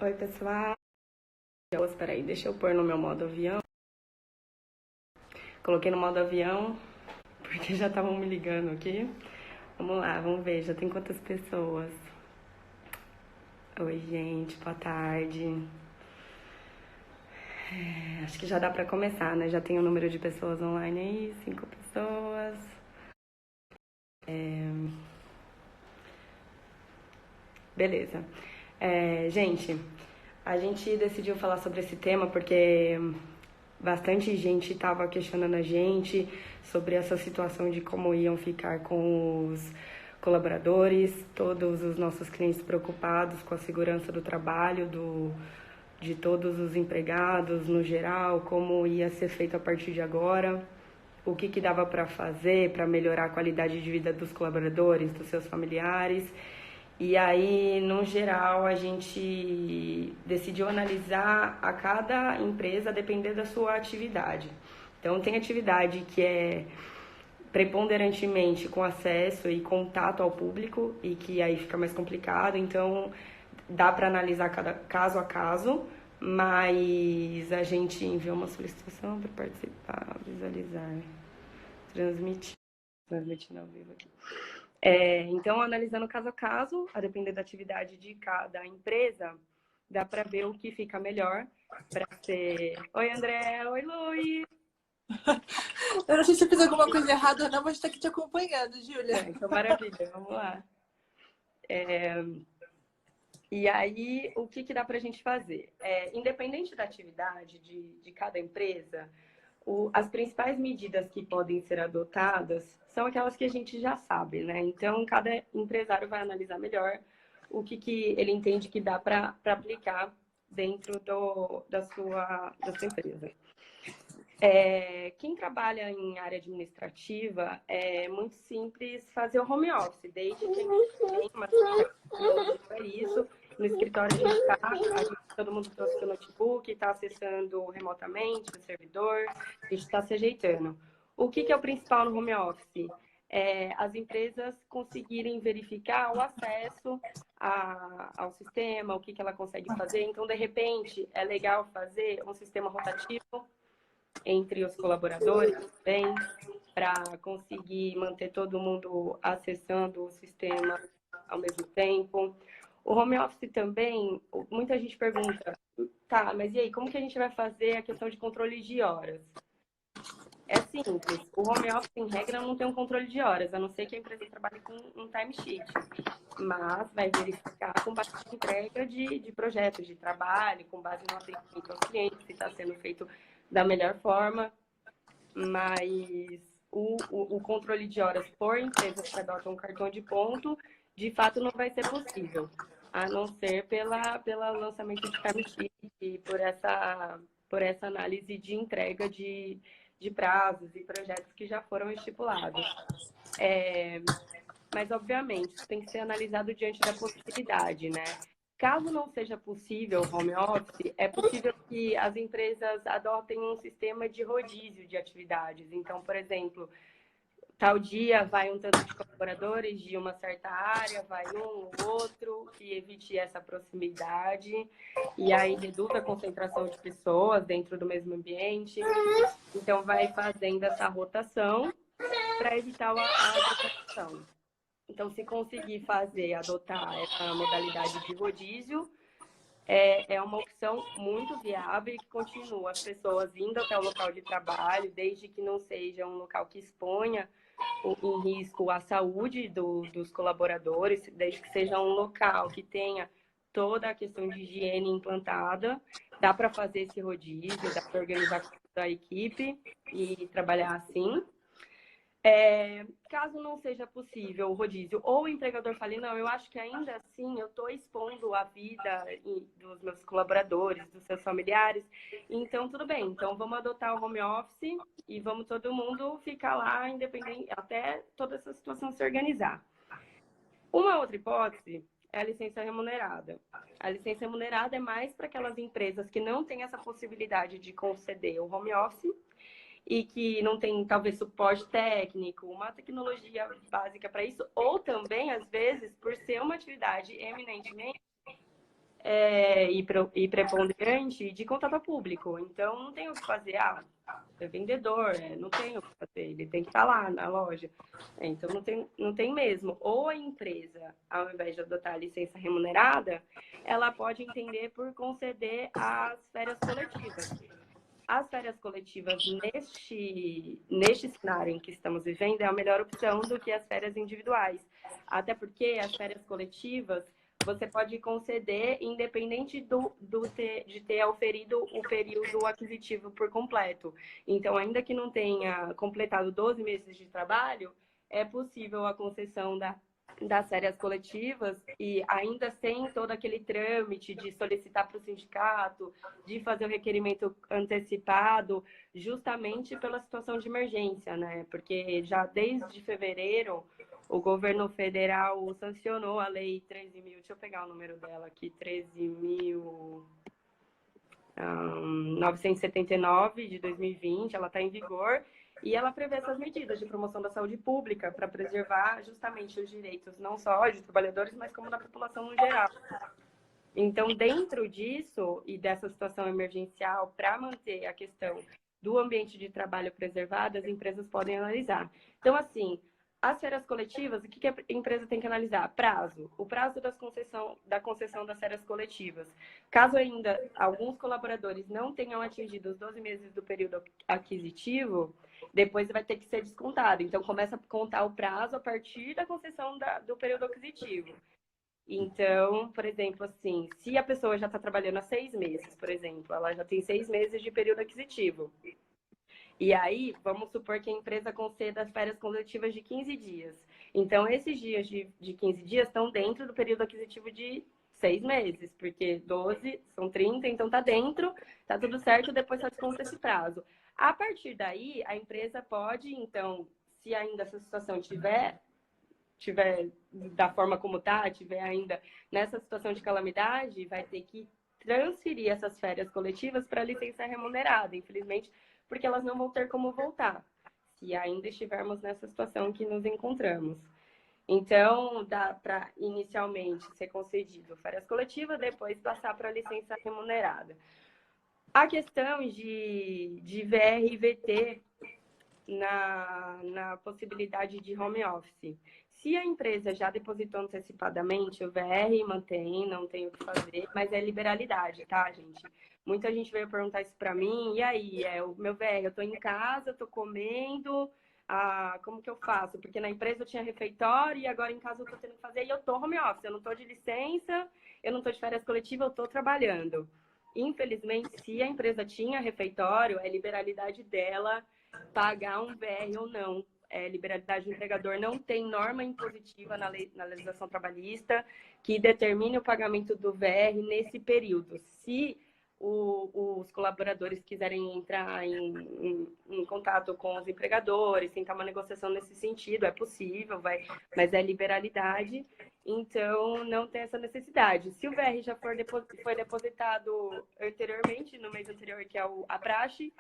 Oi, pessoal. Espera aí, deixa eu pôr no meu modo avião. Coloquei no modo avião, porque já estavam me ligando aqui. Vamos lá, vamos ver, já tem quantas pessoas? Oi, gente, boa tarde. Acho que já dá pra começar, né? Já tem o número de pessoas online aí, 5 pessoas. Beleza. Gente, a gente decidiu falar sobre esse tema porque bastante gente estava questionando a gente sobre essa situação de como iam ficar com os colaboradores, todos os nossos clientes preocupados com a segurança do trabalho, de todos os empregados no geral, como ia ser feito a partir de agora, o que dava para fazer para melhorar a qualidade de vida dos colaboradores, dos seus familiares. E aí, no geral, a gente decidiu analisar a cada empresa depender da sua atividade. Então, tem atividade que é preponderantemente com acesso e contato ao público e que aí fica mais complicado. Então, dá para analisar cada caso a caso, mas a gente enviou uma solicitação para participar, visualizar, transmitindo ao vivo aqui. Então, analisando caso a caso, a depender da atividade de cada empresa, dá para ver o que fica melhor para ser... Oi, André! Oi, Luiz! Eu não sei se eu fiz alguma coisa errada ou não, mas estou aqui te acompanhando, Júlia. Então, maravilha, vamos lá. E aí, o que dá para a gente fazer? Independente da atividade de cada empresa, as principais medidas que podem ser adotadas são aquelas que a gente já sabe, né? Então, cada empresário vai analisar melhor o que ele entende que dá para aplicar dentro da sua empresa. Quem trabalha em área administrativa é muito simples fazer o home office, desde que a gente tenha uma tecnologia para isso. No escritório todo mundo trouxe seu notebook, está acessando remotamente o servidor, a gente está se ajeitando. O que é o principal no home office? As empresas conseguirem verificar o acesso ao sistema, o que ela consegue fazer. Então, de repente, é legal fazer um sistema rotativo entre os colaboradores também, para conseguir manter todo mundo acessando o sistema ao mesmo tempo. O home office também, muita gente pergunta, tá, mas e aí, como que a gente vai fazer a questão de controle de horas? É simples, o home office, em regra, não tem um controle de horas, a não ser que a empresa trabalhe com um timesheet, mas vai verificar com base em entrega de projetos de trabalho, com base no atendimento aos clientes, se está sendo feito da melhor forma, mas o controle de horas por empresas que adotam um cartão de ponto, de fato, não vai ser possível, a não ser pelo lançamento de timesheet e por essa análise de entrega de prazos e projetos que já foram estipulados. Mas, obviamente, isso tem que ser analisado diante da possibilidade, né? Caso não seja possível home office, é possível que as empresas adotem um sistema de rodízio de atividades. Então, por exemplo, tal dia vai um tanto de colaboradores de uma certa área, vai um ou outro, que evite essa proximidade e aí reduza a concentração de pessoas dentro do mesmo ambiente. Então, vai fazendo essa rotação para evitar a aglomeração. Então, se conseguir adotar essa modalidade de rodízio, é uma opção muito viável e que continua as pessoas indo até o local de trabalho, desde que não seja um local que exponha em risco a saúde dos colaboradores, desde que seja um local que tenha toda a questão de higiene implantada, dá para fazer esse rodízio, dá para organizar a equipe e trabalhar assim. Caso não seja possível o rodízio, ou o empregador fale, não, eu acho que ainda assim eu estou expondo a vida dos meus colaboradores, dos seus familiares, então tudo bem, então vamos adotar o home office e vamos todo mundo ficar lá independente, até toda essa situação se organizar. Uma outra hipótese é a licença remunerada. A licença remunerada é mais para aquelas empresas que não têm essa possibilidade de conceder o home office, e que não tem, talvez, suporte técnico, uma tecnologia básica para isso, ou também, às vezes, por ser uma atividade eminentemente e preponderante de contato público. Então, não tem o que fazer. É vendedor, não tem o que fazer. Ele tem que estar lá na loja. Então, não tem mesmo. Ou a empresa, ao invés de adotar a licença remunerada, ela pode entender por conceder as férias coletivas. As férias coletivas neste cenário em que estamos vivendo é a melhor opção do que as férias individuais. Até porque as férias coletivas você pode conceder independente de ter auferido o período aquisitivo por completo. Então, ainda que não tenha completado 12 meses de trabalho, é possível a concessão das férias coletivas e ainda sem todo aquele trâmite de solicitar para o sindicato, de fazer o requerimento antecipado, justamente pela situação de emergência, né? Porque já desde fevereiro o governo federal sancionou a lei 13.000, deixa eu pegar o número dela aqui, 13.979 de 2020, ela está em vigor. E ela prevê essas medidas de promoção da saúde pública para preservar justamente os direitos não só de trabalhadores, mas como da população no geral. Então, dentro disso e dessa situação emergencial, para manter a questão do ambiente de trabalho preservado, as empresas podem analisar. Então, assim, as férias coletivas, o que a empresa tem que analisar? Prazo. O prazo da concessão das férias coletivas. Caso ainda alguns colaboradores não tenham atingido os 12 meses do período aquisitivo, depois vai ter que ser descontado. Então, começa a contar o prazo a partir da concessão do período aquisitivo. Então, por exemplo, assim, se a pessoa já está trabalhando há 6 meses, por exemplo, ela já tem 6 meses de período aquisitivo. E aí, vamos supor que a empresa conceda as férias coletivas de 15 dias. Então, esses dias de 15 dias estão dentro do período aquisitivo de 6 meses, porque 12 são 30, então está dentro, está tudo certo, depois só desconta esse prazo. A partir daí, a empresa pode, então, se ainda essa situação tiver da forma como está, tiver ainda nessa situação de calamidade, vai ter que transferir essas férias coletivas para licença remunerada, infelizmente, porque elas não vão ter como voltar, se ainda estivermos nessa situação que nos encontramos. Então, dá para inicialmente ser concedido férias coletivas, depois passar para licença remunerada. A questão de VR e VT na possibilidade de home office. Se a empresa já depositou antecipadamente, o VR mantém, não tem o que fazer, mas é liberalidade, tá, gente? Muita gente veio perguntar isso para mim, e aí, o meu VR, eu estou em casa, estou comendo, como que eu faço? Porque na empresa eu tinha refeitório e agora em casa eu estou tendo que fazer e eu estou home office, eu não estou de licença, eu não estou de férias coletivas, eu estou trabalhando. Infelizmente, se a empresa tinha refeitório, é liberalidade dela pagar um VR ou não. Liberalidade do empregador não tem norma impositiva na legislação trabalhista que determine o pagamento do VR nesse período. Se os colaboradores quiserem entrar em contato com os empregadores, tentar uma negociação nesse sentido, é possível, mas é liberalidade, então não tem essa necessidade. Se o VR já foi depositado anteriormente, no mês anterior, que é a praxe,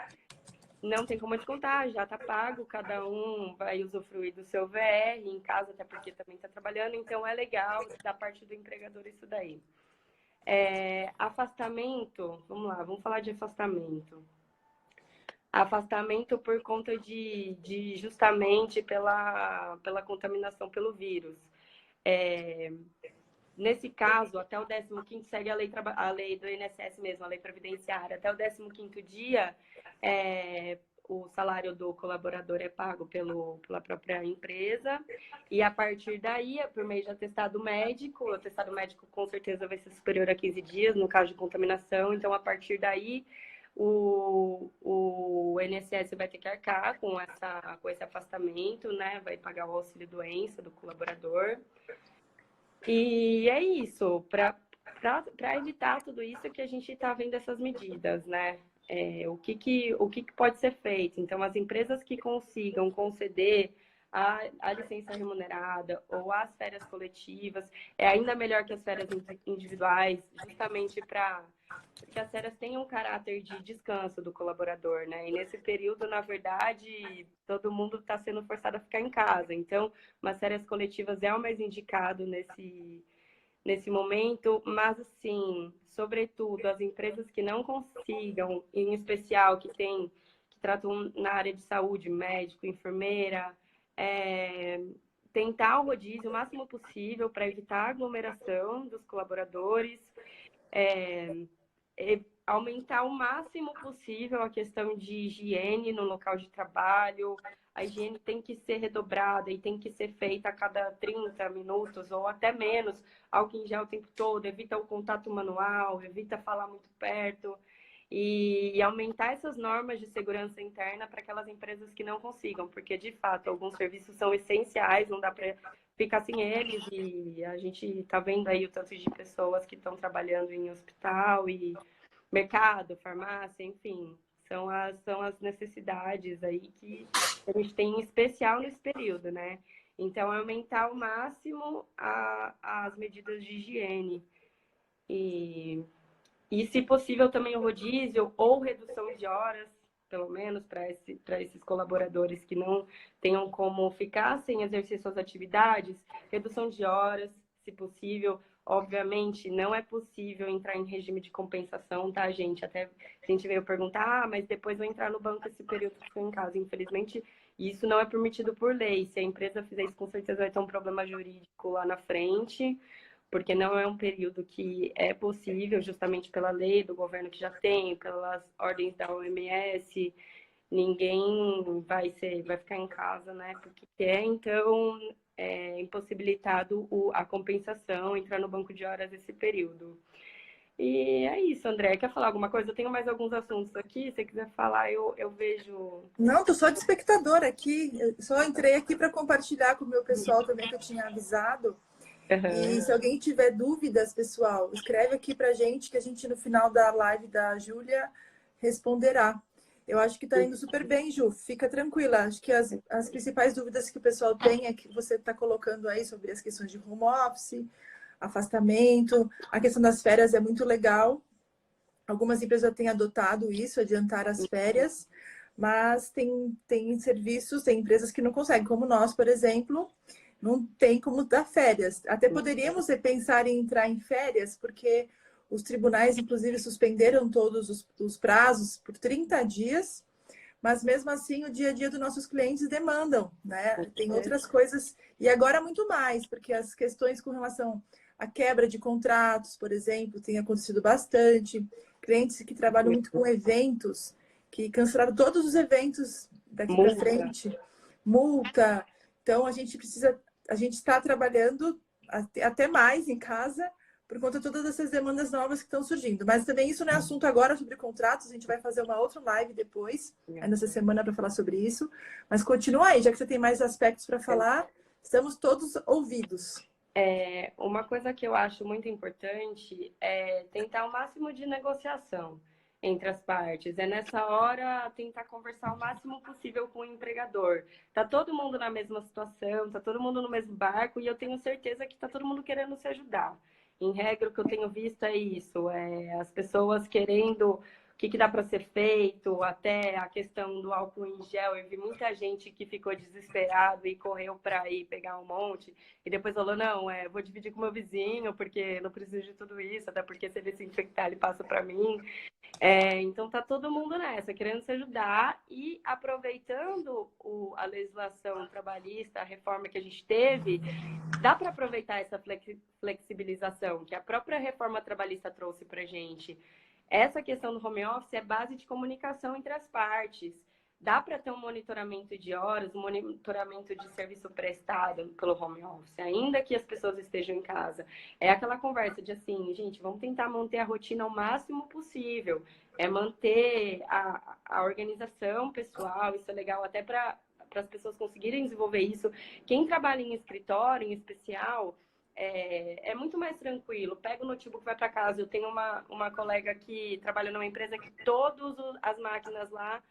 não tem como descontar, já está pago, cada um vai usufruir do seu VR em casa, até porque também está trabalhando, então é legal da parte do empregador isso daí. Afastamento, vamos lá, vamos falar de afastamento. Afastamento por conta de justamente pela contaminação pelo vírus. Nesse caso, até o 15º, segue a lei do INSS mesmo, a lei previdenciária, até o 15º dia, o salário do colaborador é pago pela própria empresa, e a partir daí, por meio de atestado médico, o atestado médico com certeza vai ser superior a 15 dias, no caso de contaminação, então a partir daí, o INSS vai ter que arcar com esse afastamento, né? Vai pagar o auxílio-doença do colaborador. E é isso, para evitar tudo isso que a gente está vendo essas medidas, né? O que pode ser feito? Então, as empresas que consigam conceder a licença remunerada ou as férias coletivas, é ainda melhor que as férias individuais, justamente porque as férias têm um caráter de descanso do colaborador, né? E nesse período, na verdade, todo mundo está sendo forçado a ficar em casa. Então, umas férias coletivas é o mais indicado nesse momento, mas assim, sobretudo as empresas que não consigam, em especial que tratam na área de saúde, médico, enfermeira, tentar o rodízio o máximo possível para evitar a aglomeração dos colaboradores, aumentar o máximo possível a questão de higiene no local de trabalho. A higiene tem que ser redobrada e tem que ser feita a cada 30 minutos ou até menos, álcool em gel o tempo todo, evita o contato manual, evita falar muito perto e aumentar essas normas de segurança interna para aquelas empresas que não consigam, porque de fato alguns serviços são essenciais, não dá para ficar sem eles e a gente está vendo aí o tanto de pessoas que estão trabalhando em hospital e mercado, farmácia, enfim, são as necessidades aí que a gente tem em especial nesse período, né? Então, aumentar ao máximo as medidas de higiene e, se possível, também o rodízio ou redução de horas, pelo menos para esses colaboradores que não tenham como ficar sem exercer suas atividades, redução de horas, se possível. Obviamente, não é possível entrar em regime de compensação, tá, gente? Até a gente veio perguntar, mas depois vou entrar no banco esse período que estou em casa. Infelizmente, isso não é permitido por lei. Se a empresa fizer isso, com certeza vai ter um problema jurídico lá na frente, porque não é um período que é possível, justamente pela lei do governo que já tem, pelas ordens da OMS, ninguém vai ficar em casa, né? Porque quer, então é impossibilitado a compensação, entrar no banco de horas esse período. E é isso, André. Quer falar alguma coisa? Eu tenho mais alguns assuntos aqui. Se você quiser falar, eu vejo. Não, tô só de espectador aqui. Eu só entrei aqui para compartilhar com o meu pessoal também, que eu tinha avisado. E se alguém tiver dúvidas, pessoal, escreve aqui pra gente, que a gente no final da live da Júlia responderá. Eu acho que tá indo super bem, Ju. Fica tranquila. Acho que as principais dúvidas que o pessoal tem é que você está colocando aí sobre as questões de home office, afastamento. A questão das férias é muito legal. Algumas empresas têm adotado isso, adiantar as férias, mas tem serviços, tem empresas que não conseguem, como nós, por exemplo, não tem como dar férias. Até poderíamos pensar em entrar em férias, porque os tribunais, inclusive, suspenderam todos os prazos por 30 dias, mas mesmo assim o dia a dia dos nossos clientes demandam, né? Tem outras coisas, e agora muito mais, porque as questões com relação à quebra de contratos, por exemplo, tem acontecido bastante. Clientes que trabalham muito com eventos, que cancelaram todos os eventos daqui para frente, multa. Então a gente está trabalhando até mais em casa por conta de todas essas demandas novas que estão surgindo. Mas também isso não é assunto agora sobre contratos, a gente vai fazer uma outra live depois, nessa semana, para falar sobre isso. Mas continua aí, já que você tem mais aspectos para falar, estamos todos ouvidos. Uma coisa que eu acho muito importante é tentar o máximo de negociação entre as partes. É nessa hora tentar conversar o máximo possível com o empregador. Tá todo mundo na mesma situação, tá todo mundo no mesmo barco e eu tenho certeza que tá todo mundo querendo se ajudar. Em regra, o que eu tenho visto é isso, as pessoas querendo o que dá para ser feito, até a questão do álcool em gel. Eu vi muita gente que ficou desesperado e correu para ir pegar um monte e depois falou, não, vou dividir com meu vizinho, porque não preciso de tudo isso, até porque se ele se infectar, ele passa para mim. Então tá todo mundo nessa, querendo se ajudar e aproveitando a legislação trabalhista, a reforma que a gente teve, dá para aproveitar essa flexibilização que a própria reforma trabalhista trouxe para a gente. Essa questão do home office é base de comunicação entre as partes. Dá para ter um monitoramento de horas, um monitoramento de serviço prestado pelo home office, ainda que as pessoas estejam em casa. É aquela conversa de assim, gente, vamos tentar manter a rotina ao máximo possível. É manter a organização pessoal, isso é legal até para as pessoas conseguirem desenvolver isso. Quem trabalha em escritório, em especial, é muito mais tranquilo. Pega o notebook, vai para casa. Eu tenho uma colega que trabalha numa empresa que todas as máquinas lá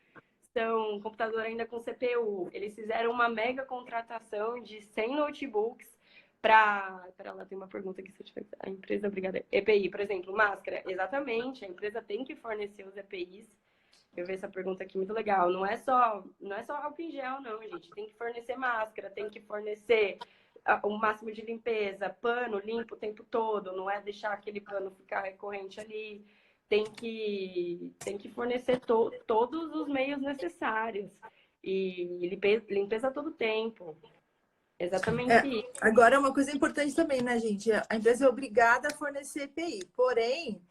são computador ainda com CPU. Eles fizeram uma mega contratação de 100 notebooks para... Ela tem uma pergunta aqui, se eu tiver... A empresa, obrigada. EPI, por exemplo, máscara. Exatamente, a empresa tem que fornecer os EPIs. Eu vi essa pergunta aqui, muito legal. Não é só álcool em gel, não, gente. Tem que fornecer máscara, tem que fornecer o máximo de limpeza, pano limpo o tempo todo, não é deixar aquele pano ficar recorrente ali. Tem que fornecer todos os meios necessários. E limpeza todo tempo. Exatamente isso. Agora, uma coisa importante também, né, gente? A empresa é obrigada a fornecer EPI. Porém,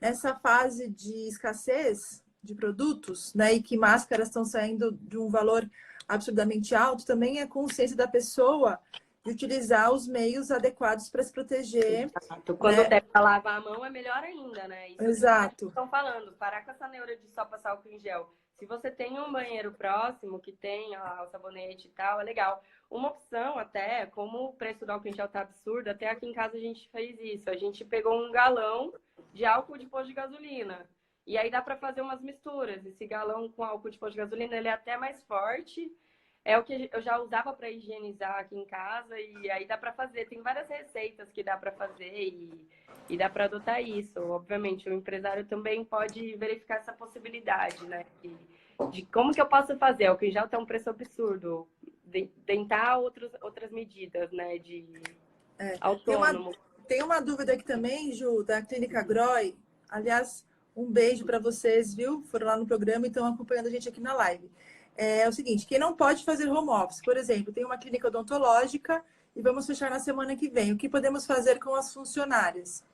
nessa fase de escassez de produtos, né, e que máscaras estão saindo de um valor absurdamente alto, também é consciência da pessoa de utilizar os meios adequados para se proteger. Exato. Quando der para lavar a mão, é melhor ainda, né? Isso Exato. Estão falando, parar com essa neura de só passar álcool em gel. Se você tem um banheiro próximo que tem o sabonete e tal, é legal. Uma opção até, como o preço do álcool em gel tá absurdo, até aqui em casa a gente fez isso. A gente pegou um galão de álcool de posto de gasolina. E aí dá para fazer umas misturas. Esse galão com álcool de posto de gasolina, ele é até mais forte. É o que eu já usava para higienizar aqui em casa e aí dá para fazer. Tem várias receitas que dá para fazer e dá para adotar isso. Obviamente, o empresário também pode verificar essa possibilidade, né? De como que eu posso fazer? O que já tem um preço absurdo. Tentar outras medidas, né? De autônomo. Tem uma dúvida aqui também, Ju, da Clínica Groy. Aliás, um beijo para vocês, viu? Foram lá no programa e estão acompanhando a gente aqui na live. É o seguinte, quem não pode fazer home office, por exemplo, tem uma clínica odontológica e vamos fechar na semana que vem. O que podemos fazer com as funcionárias?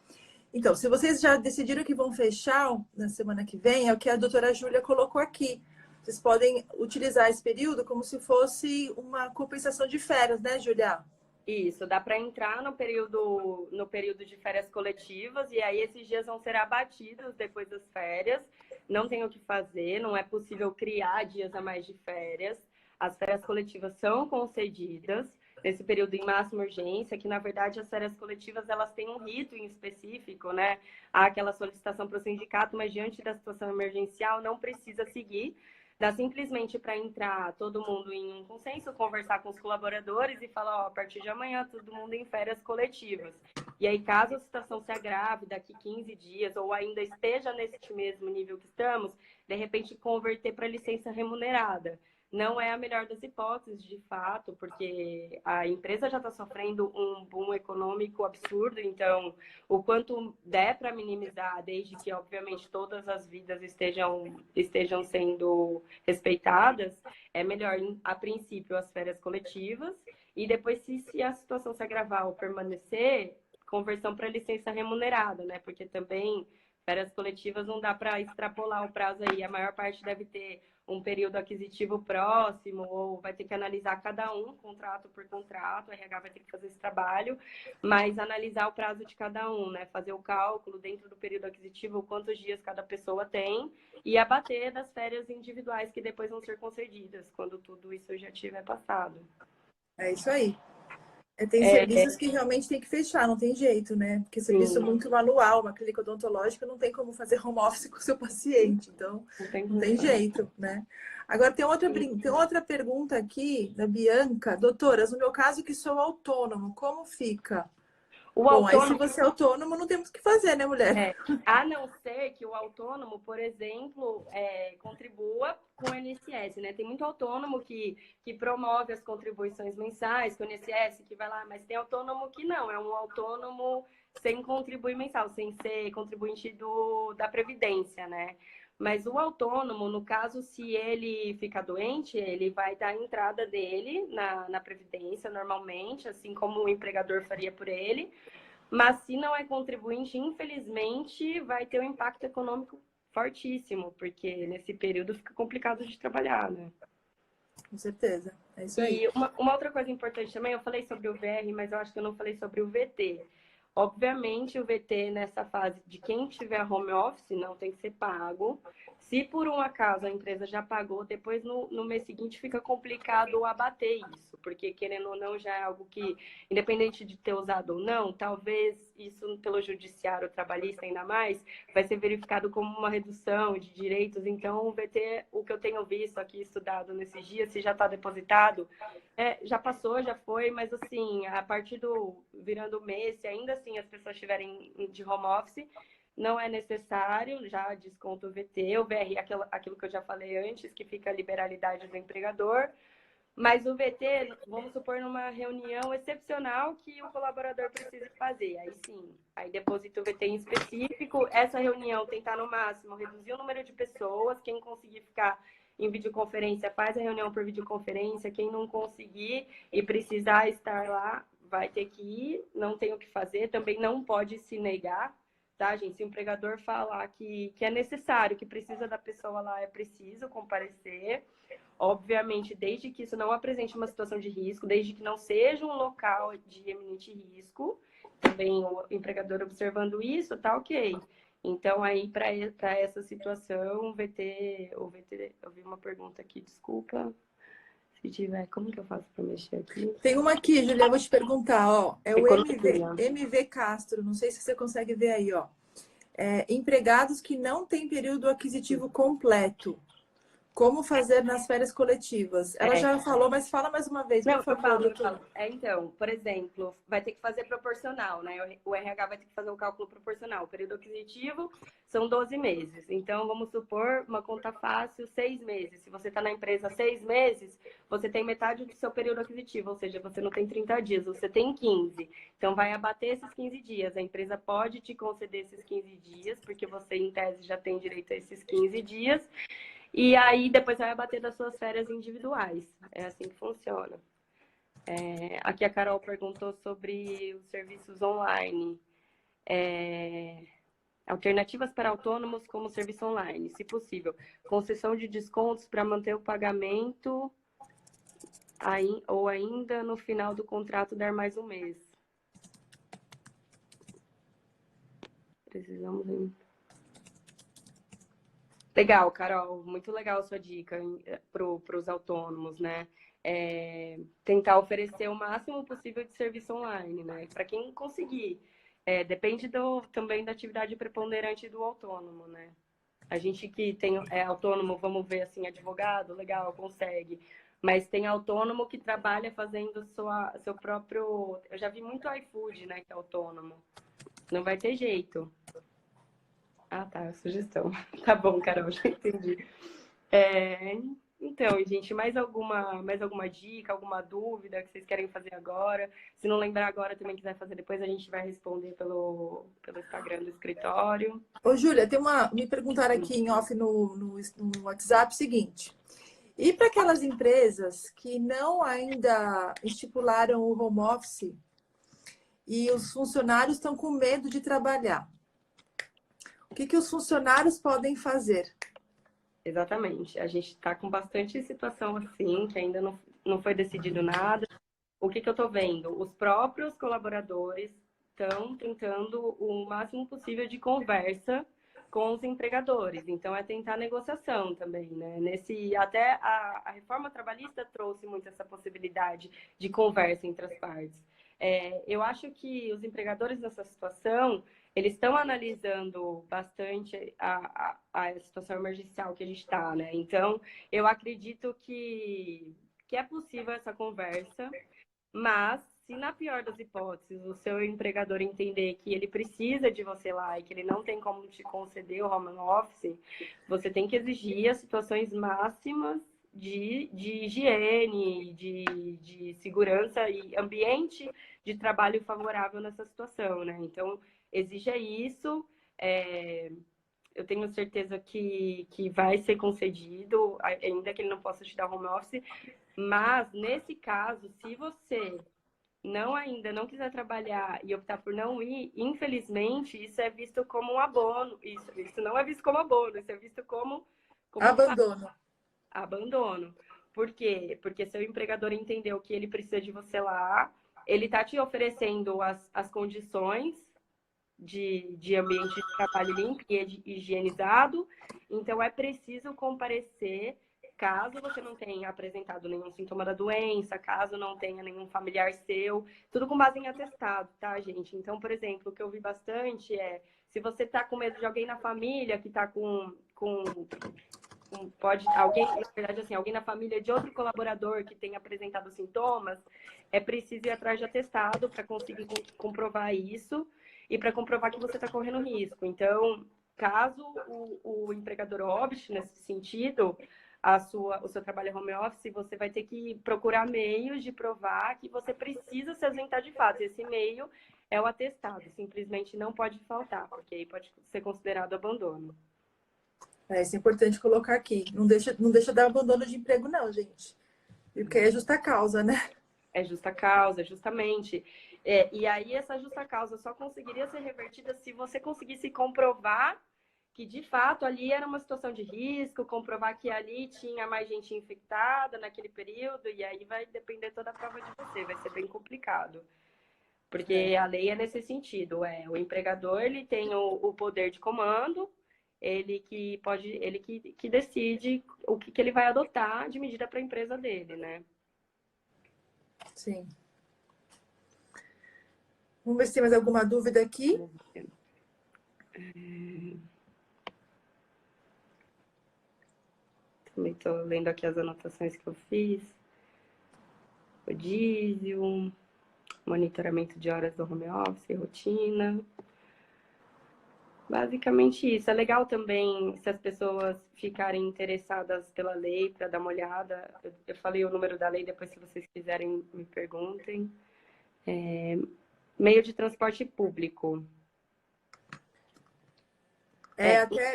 Então, se vocês já decidiram que vão fechar na semana que vem, é o que a doutora Júlia colocou aqui. Vocês podem utilizar esse período como se fosse uma compensação de férias, né, Júlia? Isso, dá para entrar no período de férias coletivas e aí esses dias vão ser abatidos depois das férias. Não tem o que fazer, não é possível criar dias a mais de férias. As férias coletivas são concedidas nesse período em máxima urgência, que na verdade as férias coletivas elas têm um rito em específico, né? Há aquela solicitação para o sindicato, mas diante da situação emergencial não precisa seguir. Dá simplesmente para entrar todo mundo em um consenso, conversar com os colaboradores e falar, ó, a partir de amanhã todo mundo em férias coletivas. E aí, caso a situação se agrave daqui 15 dias ou ainda esteja nesse mesmo nível que estamos, de repente converter para licença remunerada. Não é a melhor das hipóteses, de fato, porque a empresa já está sofrendo um boom econômico absurdo, então o quanto der para minimizar, desde que, obviamente, todas as vidas estejam sendo respeitadas, é melhor, a princípio, as férias coletivas, e depois, se a situação se agravar ou permanecer, conversão para licença remunerada, né? Porque também férias coletivas não dá para extrapolar o prazo aí, a maior parte deve ter um período aquisitivo próximo, ou vai ter que analisar cada um, contrato por contrato, o RH vai ter que fazer esse trabalho, mas analisar o prazo de cada um, né? Fazer o cálculo dentro do período aquisitivo, quantos dias cada pessoa tem, e abater das férias individuais que depois vão ser concedidas, quando tudo isso já tiver passado. É isso aí. Tem serviços que realmente tem que fechar, não tem jeito, né? Porque serviço muito manual, uma clínica odontológica não tem como fazer home office com o seu paciente, então não tem jeito, né? Agora tem outra pergunta aqui da Bianca. Doutoras, no meu caso que sou autônomo, como fica? Bom, aí se você é autônomo, não temos o que fazer, né, mulher? A não ser que o autônomo, por exemplo, contribua com o INSS, né? Tem muito autônomo que promove as contribuições mensais com o INSS, que vai lá, mas tem autônomo que não, é um autônomo sem contribuir mensal, sem ser contribuinte da Previdência, né? Mas o autônomo, no caso, se ele ficar doente, ele vai dar a entrada dele na Previdência normalmente, assim como o empregador faria por ele. Mas se não é contribuinte, infelizmente, vai ter um impacto econômico fortíssimo, porque nesse período fica complicado de trabalhar, né? Com certeza, é isso aí. E uma outra coisa importante também, eu falei sobre o VR, mas eu acho que eu não falei sobre o VT. Obviamente, o VT nessa fase de quem tiver home office não tem que ser pago. Se por um acaso a empresa já pagou, depois no mês seguinte fica complicado abater isso, porque querendo ou não já é algo que, independente de ter usado ou não, talvez isso pelo judiciário trabalhista ainda mais, vai ser verificado como uma redução de direitos. Então, o VT, o que eu tenho visto aqui, estudado nesses dias, se já está depositado, já passou, já foi, mas assim, a partir virando o mês, se ainda assim as pessoas estiverem de home office, não é necessário, já desconto o VT, o VR, aquilo que eu já falei antes, que fica a liberalidade do empregador, Mas o VT, vamos supor, numa reunião excepcional que o colaborador precisa fazer. Aí sim, aí deposita o VT em específico. Essa reunião tentar no máximo reduzir o número de pessoas. Quem conseguir ficar em videoconferência, faz a reunião por videoconferência. Quem não conseguir e precisar estar lá, vai ter que ir. Não tem o que fazer. Também não pode se negar, tá, gente? Se o empregador falar que é necessário, que precisa da pessoa lá, é preciso comparecer. Obviamente, desde que isso não apresente uma situação de risco, desde que não seja um local de eminente risco, também o empregador observando isso, tá ok. Então, aí, para essa situação, o VT, eu vi uma pergunta aqui, desculpa. Se tiver, como que eu faço para mexer aqui? Tem uma aqui, Julia, vou te perguntar, ó. É o Economia. MV Castro, não sei se você consegue ver aí, ó. Empregados que não têm período aquisitivo completo. Como fazer nas férias coletivas? Ela já falou, mas fala mais uma vez, por favor. Eu falo. Então, por exemplo, vai ter que fazer proporcional, né? O RH vai ter que fazer o cálculo proporcional. O período aquisitivo são 12 meses. Então, vamos supor, uma conta fácil, 6 meses. Se você está na empresa 6 meses, você tem metade do seu período aquisitivo, ou seja, você não tem 30 dias, você tem 15. Então, vai abater esses 15 dias. A empresa pode te conceder esses 15 dias, porque você, em tese, já tem direito a esses 15 dias. E aí, depois vai abater das suas férias individuais. É assim que funciona. Aqui a Carol perguntou sobre os serviços online. Alternativas para autônomos como serviço online, se possível. Concessão de descontos para manter o pagamento ou ainda no final do contrato dar mais um mês. Precisamos... Legal, Carol. Muito legal a sua dica para os autônomos, né? Tentar oferecer o máximo possível de serviço online, né? Para quem conseguir. Depende também da atividade preponderante do autônomo, né? A gente que é autônomo, vamos ver assim, advogado, legal, consegue. Mas tem autônomo que trabalha fazendo seu próprio... Eu já vi muito iFood, né, que é autônomo. Não vai ter jeito. Ah, tá, sugestão. Tá bom, Carol, já entendi. Então, gente, mais alguma dica, alguma dúvida que vocês querem fazer agora? Se não lembrar agora, também quiser fazer depois, a gente vai responder pelo Instagram do escritório. Ô, Júlia, me perguntaram aqui em off no WhatsApp o seguinte. E para aquelas empresas que não ainda estipularam o home office e os funcionários estão com medo de trabalhar? O que os funcionários podem fazer? Exatamente. A gente está com bastante situação assim, que ainda não foi decidido nada. O que eu estou vendo? Os próprios colaboradores estão tentando o máximo possível de conversa com os empregadores. Então, é tentar negociação também, né? Até a reforma trabalhista trouxe muito essa possibilidade de conversa entre as partes. Eu acho que os empregadores nessa situação, eles estão analisando bastante a situação emergencial que a gente está, né? Então, eu acredito que é possível essa conversa, mas se na pior das hipóteses o seu empregador entender que ele precisa de você lá e que ele não tem como te conceder o home office, você tem que exigir as situações máximas de higiene, de segurança e ambiente de trabalho favorável nessa situação, né? Então, exija isso. Eu tenho certeza que vai ser concedido, ainda que ele não possa te dar home office. Mas, nesse caso, se você ainda não quiser trabalhar e optar por não ir, infelizmente, isso é visto como um abono. Isso não é visto como abono, isso é visto como abandono. Abandono. Por quê? Porque seu empregador entendeu que ele precisa de você lá, ele está te oferecendo as condições de ambiente de trabalho limpo e higienizado, então é preciso comparecer caso você não tenha apresentado nenhum sintoma da doença, caso não tenha nenhum familiar seu, tudo com base em atestado, tá, gente? Então, por exemplo, o que eu vi bastante se você tá com medo de alguém na família que tá alguém, na verdade, assim, alguém na família de outro colaborador que tenha apresentado sintomas, é preciso ir atrás de atestado para conseguir comprovar isso e para comprovar que você está correndo risco. Então, caso o empregador opte nesse sentido, o seu trabalho home office, você vai ter que procurar meios de provar que você precisa se ausentar de fato. Esse meio é o atestado, simplesmente não pode faltar, porque aí pode ser considerado abandono. Isso é importante colocar aqui. Não deixa dar abandono de emprego, não, gente. Porque é justa causa, né? É justa causa, justamente. E aí essa justa causa só conseguiria ser revertida se você conseguisse comprovar que, de fato, ali era uma situação de risco, comprovar que ali tinha mais gente infectada naquele período, e aí vai depender toda a prova de você, vai ser bem complicado. Porque a lei é nesse sentido, o empregador ele tem o poder de comando, ele que decide o que ele vai adotar de medida para a empresa dele, né? Sim. Vamos ver se tem mais alguma dúvida aqui. Também estou lendo aqui as anotações que eu fiz. Rodízio, monitoramento de horas do home office, rotina. Basicamente isso. É legal também se as pessoas ficarem interessadas pela lei para dar uma olhada. Eu falei o número da lei, depois se vocês quiserem me perguntem. Meio de transporte público.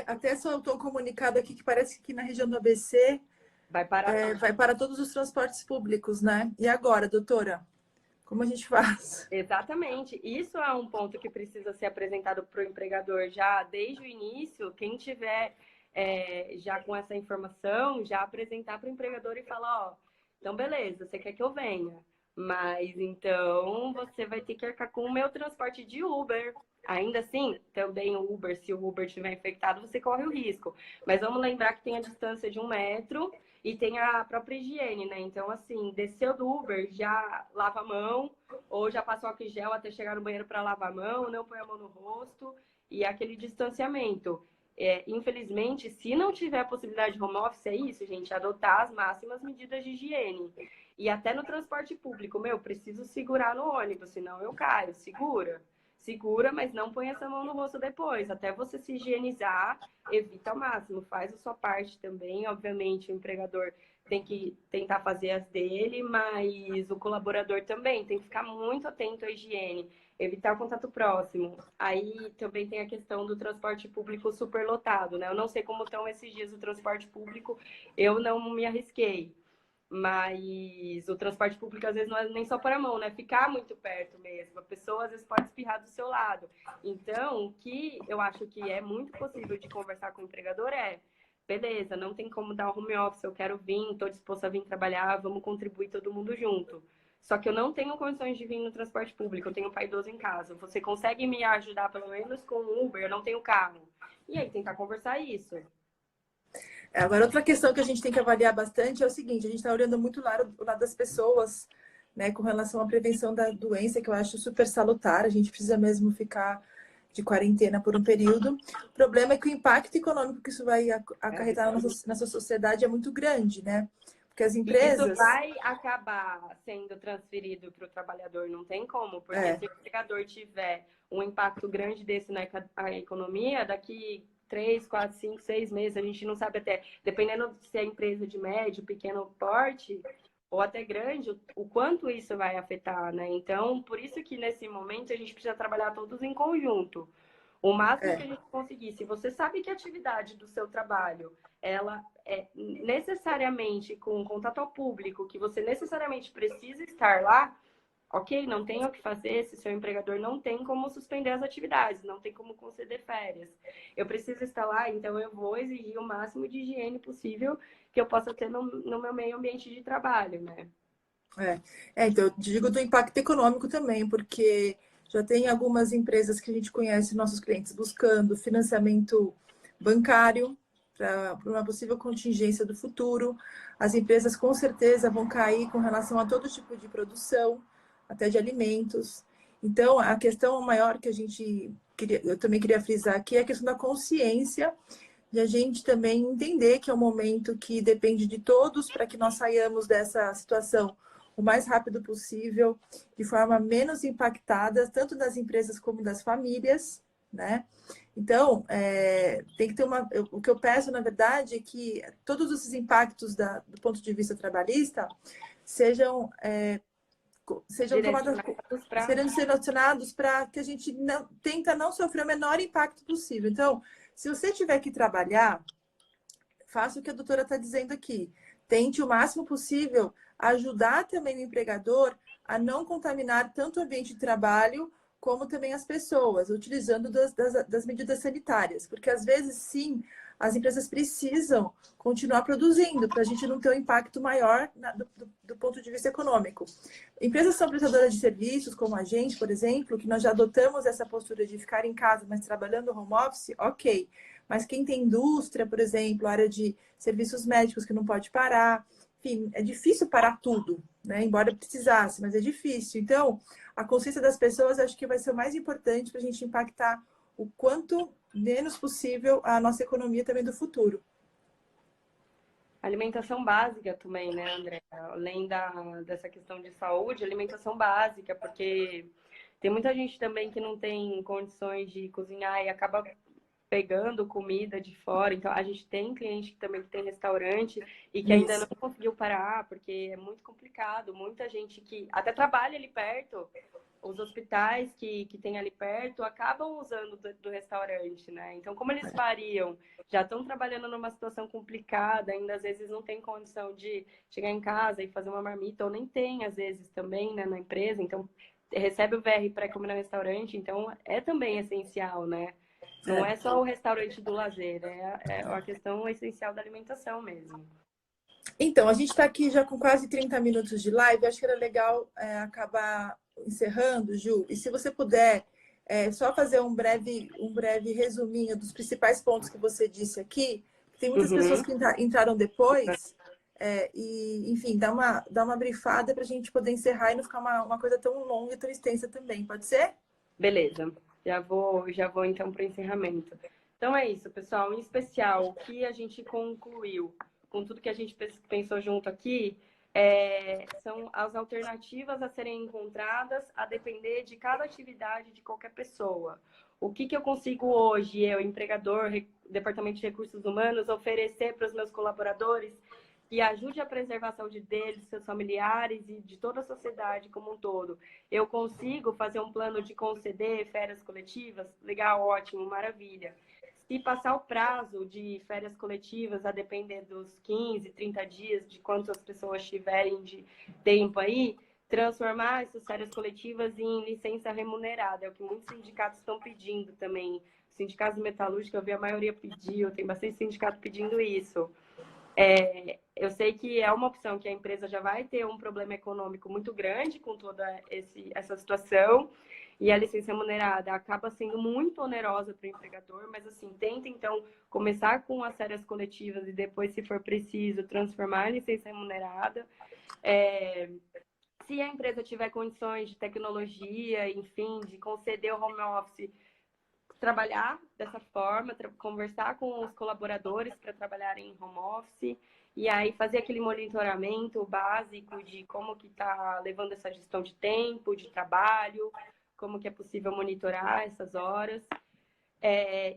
Até soltou um comunicado aqui que parece que na região do ABC vai para todos os transportes públicos, né? E agora, doutora? Como a gente faz? Exatamente. Isso é um ponto que precisa ser apresentado para o empregador já desde o início. Quem tiver já com essa informação, já apresentar para o empregador e falar, ó, então beleza, você quer que eu venha, mas então você vai ter que arcar com o meu transporte de Uber. Ainda assim, também o Uber, se o Uber estiver infectado, você corre o risco. Mas vamos lembrar que tem a distância de 1 metro e tem a própria higiene, né? Então, assim, desceu do Uber, já lava a mão, ou já passa o álcool em gel até chegar no banheiro para lavar a mão, não põe a mão no rosto, e aquele distanciamento. Infelizmente, se não tiver a possibilidade de home office, é isso, gente, adotar as máximas medidas de higiene. E até no transporte público, preciso segurar no ônibus, senão eu caio, segura, mas não põe essa mão no rosto depois. Até você se higienizar, evita ao máximo. Faz a sua parte também. Obviamente, o empregador tem que tentar fazer as dele, mas o colaborador também tem que ficar muito atento à higiene, evitar o contato próximo. Aí também tem a questão do transporte público superlotado, né? Eu não sei como estão esses dias o transporte público, eu não me arrisquei. Mas o transporte público, às vezes, não é nem só para a mão, né? Ficar muito perto mesmo. A pessoa, às vezes, pode espirrar do seu lado. Então, o que eu acho que é muito possível de conversar com o empregador beleza, não tem como dar um home office, eu quero vir, estou disposta a vir trabalhar, vamos contribuir todo mundo junto. Só que eu não tenho condições de vir no transporte público, eu tenho um pai idoso em casa. Você consegue me ajudar, pelo menos, com o Uber? Eu não tenho carro. E aí, tentar conversar isso. Agora, outra questão que a gente tem que avaliar bastante é o seguinte, a gente está olhando muito o lado das pessoas, né, com relação à prevenção da doença, que eu acho super salutar, a gente precisa mesmo ficar de quarentena por um período. O problema é que o impacto econômico que isso vai acarretar na nossa sociedade é muito grande, né? Porque as empresas... Isso vai acabar sendo transferido para o trabalhador, não tem como, porque se o empregador tiver um impacto grande desse na economia, daqui 3, 4, 5, 6 meses, a gente não sabe até, dependendo se é empresa de médio, pequeno porte, ou até grande, o quanto isso vai afetar, né? Então, por isso que nesse momento a gente precisa trabalhar todos em conjunto. O máximo que a gente conseguir, se você sabe que a atividade do seu trabalho, ela é necessariamente com contato ao público, que você necessariamente precisa estar lá, ok, não tem o que fazer, se seu empregador não tem como suspender as atividades, não tem como conceder férias. Eu preciso estar lá, então eu vou exigir o máximo de higiene possível que eu possa ter no meu meio ambiente de trabalho, né? Então eu digo do impacto econômico também, porque já tem algumas empresas que a gente conhece, nossos clientes, buscando financiamento bancário para uma possível contingência do futuro. As empresas com certeza vão cair com relação a todo tipo de produção, até de alimentos. Então, a questão maior que eu também queria frisar aqui é a questão da consciência, de a gente também entender que é um momento que depende de todos para que nós saiamos dessa situação o mais rápido possível, de forma menos impactada, tanto das empresas como das famílias, né? Então, tem que ter o que eu peço, na verdade, é que todos esses impactos do ponto de vista trabalhista sejam selecionados para que a gente tenta não sofrer o menor impacto possível. Então, se você tiver que trabalhar, faça o que a doutora está dizendo aqui. Tente o máximo possível ajudar também o empregador a não contaminar tanto o ambiente de trabalho como também as pessoas, utilizando das medidas sanitárias. Porque, às vezes, sim, as empresas precisam continuar produzindo para a gente não ter um impacto maior do ponto de vista econômico. Empresas são prestadoras de serviços, como a gente, por exemplo, que nós já adotamos essa postura de ficar em casa, mas trabalhando home office, ok. Mas quem tem indústria, por exemplo, área de serviços médicos que não pode parar, enfim, é difícil parar tudo, né? Embora precisasse, mas é difícil. Então, a consciência das pessoas acho que vai ser o mais importante para a gente impactar o quanto menos possível a nossa economia também do futuro. Alimentação básica também, né, André? Além dessa questão de saúde, alimentação básica, porque tem muita gente também que não tem condições de cozinhar e acaba pegando comida de fora. Então, a gente tem cliente também que tem restaurante e que ainda não conseguiu parar, porque é muito complicado. Muita gente que até trabalha ali perto, os hospitais que tem ali perto, acabam usando do restaurante, né? Então, como eles variam, já estão trabalhando numa situação complicada, ainda às vezes não tem condição de chegar em casa e fazer uma marmita, ou nem tem, às vezes, também, né, na empresa. Então, recebe o VR para comer no restaurante, então é também essencial, né? Não é só o restaurante do lazer, é a questão essencial da alimentação mesmo. Então, a gente está aqui já com quase 30 minutos de live. Acho que era legal acabar encerrando, Ju. E se você puder só fazer um breve resuminho dos principais pontos que você disse aqui. Tem muitas pessoas que entraram depois. E, enfim, dá uma brifada para a gente poder encerrar e não ficar uma coisa tão longa e tão extensa também. Pode ser? Beleza. Já vou então para o encerramento. Então é isso, pessoal. Em especial, o que a gente concluiu com tudo que a gente pensou junto aqui são as alternativas a serem encontradas a depender de cada atividade de qualquer pessoa. O que eu consigo hoje, eu, empregador, Departamento de Recursos Humanos, oferecer para os meus colaboradores que ajude a preservar a saúde deles, seus familiares e de toda a sociedade como um todo. Eu consigo fazer um plano de conceder férias coletivas? Legal, ótimo, maravilha. Se passar o prazo de férias coletivas, a depender dos 15, 30 dias, de quantas pessoas tiverem de tempo aí, transformar essas férias coletivas em licença remunerada. É o que muitos sindicatos estão pedindo também. Sindicatos metalúrgicos, eu vi a maioria pediu, tem bastante sindicato pedindo isso. Eu sei que é uma opção que a empresa já vai ter um problema econômico muito grande com toda essa situação, e a licença remunerada acaba sendo muito onerosa para o empregador, mas assim, tenta então começar com as férias coletivas e depois, se for preciso, transformar em licença remunerada. Se a empresa tiver condições de tecnologia, enfim, de conceder o home office, trabalhar dessa forma, conversar com os colaboradores para trabalhar em home office e aí fazer aquele monitoramento básico de como que está levando essa gestão de tempo, de trabalho, como que é possível monitorar essas horas.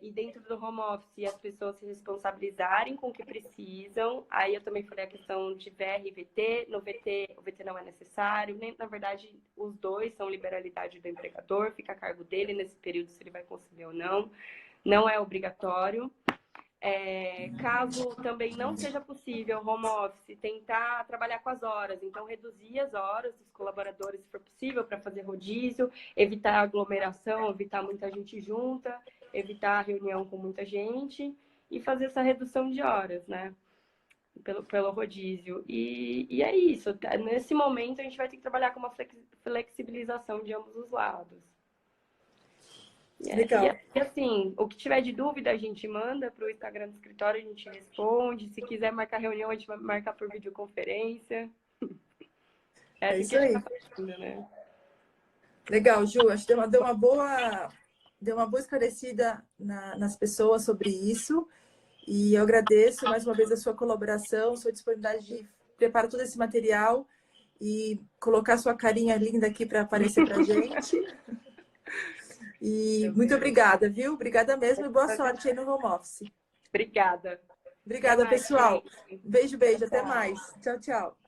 E dentro do home office, as pessoas se responsabilizarem com o que precisam. Aí eu também falei a questão de VR e VT. No VT, o VT não é necessário. Nem, na verdade, os dois são liberalidade do empregador. Fica a cargo dele nesse período se ele vai conceder ou não. Não é obrigatório. Caso também não seja possível home office, tentar trabalhar com as horas. Então, reduzir as horas dos colaboradores, se for possível, para fazer rodízio, evitar aglomeração, evitar muita gente junta, evitar reunião com muita gente e fazer essa redução de horas, né? Pelo rodízio. E é isso. Nesse momento, a gente vai ter que trabalhar com uma flexibilização de ambos os lados. Legal. E assim, o que tiver de dúvida, a gente manda para o Instagram do escritório, a gente responde. Se quiser marcar reunião, a gente vai marcar por videoconferência. É isso aí. Tá fazendo, né? Legal, Ju. Acho que deu uma boa esclarecida nas pessoas sobre isso. E eu agradeço mais uma vez a sua colaboração, sua disponibilidade de preparar todo esse material e colocar sua carinha linda aqui para aparecer para a gente. E muito obrigada, viu? Obrigada mesmo e boa sorte aí no home office. Obrigada. Obrigada, pessoal. Gente. Beijo, beijo. Tchau. Até mais. Tchau, tchau.